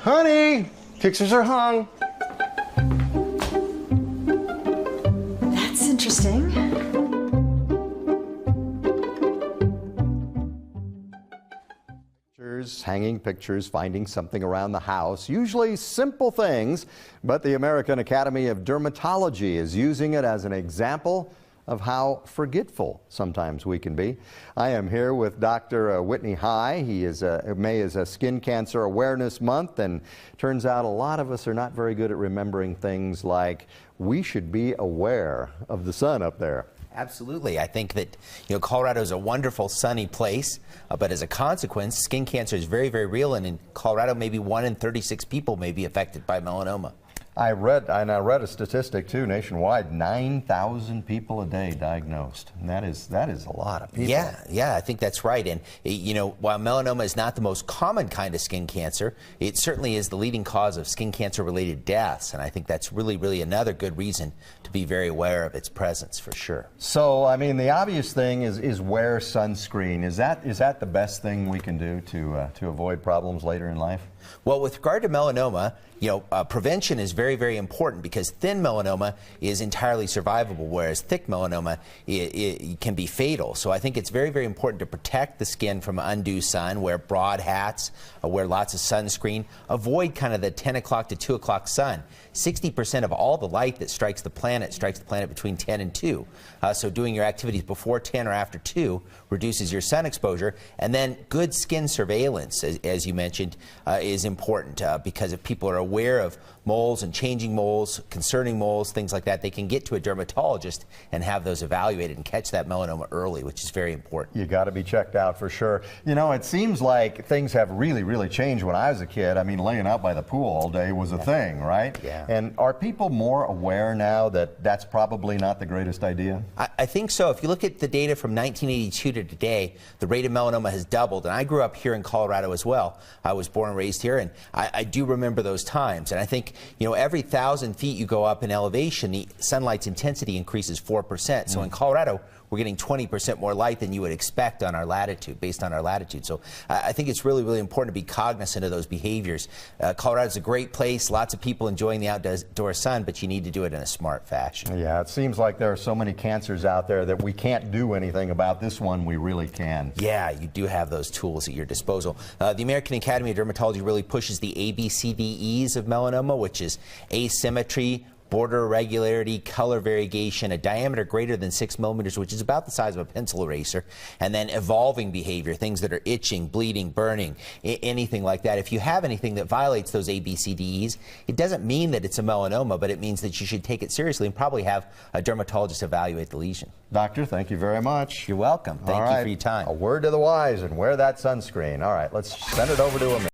Honey, pictures are hung. That's interesting. Hanging pictures, finding something around the house, usually simple things, but the American Academy of Dermatology is using it as an example of how forgetful sometimes we can be. I am here with Dr. Whitney High. May is a Skin Cancer Awareness Month, and turns out a lot of us are not very good at remembering things like we should be aware of the sun up there. Absolutely. I think that, Colorado is a wonderful sunny place, but as a consequence, skin cancer is very, very real, and in Colorado, maybe 1 in 36 people may be affected by melanoma. I read a statistic too, nationwide, 9,000 people a day diagnosed. And that is a lot of people. Yeah, I think that's right. And while melanoma is not the most common kind of skin cancer, it certainly is the leading cause of skin cancer related deaths. And I think that's really, really another good reason to be very aware of its presence for sure. So, I mean, the obvious thing is wear sunscreen. Is that the best thing we can do to avoid problems later in life? Well, with regard to melanoma, prevention is very, very important because thin melanoma is entirely survivable, whereas thick melanoma it can be fatal. So I think it's very, very important to protect the skin from undue sun, wear broad hats, wear lots of sunscreen, avoid kind of the 10 o'clock to 2 o'clock sun. 60% of all the light that strikes the planet between 10 and 2. So doing your activities before 10 or after 2 reduces your sun exposure. And then good skin surveillance, as you mentioned, is important because if people are aware of moles and changing moles, concerning moles, things like that, they can get to a dermatologist and have those evaluated and catch that melanoma early, which is very important. You got to be checked out for sure. It seems like things have really, really changed. When I was a kid, I mean, laying out by the pool all day was a thing, right? Yeah. And are people more aware now that that's probably not the greatest idea? I think so. If you look at the data from 1982 to today, the rate of melanoma has doubled. And I grew up here in Colorado as well. I was born and raised here, and I do remember those times. And I think, every 1,000 feet you go up in elevation, the sunlight's intensity increases 4%. So in Colorado, we're getting 20% more light than you would expect on our latitude, based on our latitude. So I think it's really, really important to be cognizant of those behaviors. Colorado's a great place, lots of people enjoying the outdoor sun, but you need to do it in a smart fashion. Yeah, it seems like there are so many cancers out there that we can't do anything about. This one we really can. Yeah, you do have those tools at your disposal. The American Academy of Dermatology really pushes the ABCDEs of melanoma, which is asymmetry, border irregularity, color variegation, a diameter greater than 6 millimeters, which is about the size of a pencil eraser, and then evolving behavior, things that are itching, bleeding, burning, anything like that. If you have anything that violates those ABCDEs, it doesn't mean that it's a melanoma, but it means that you should take it seriously and probably have a dermatologist evaluate the lesion. Doctor, thank you very much. You're welcome. Thank you for your time. A word to the wise and wear that sunscreen. All right, let's send it over to him.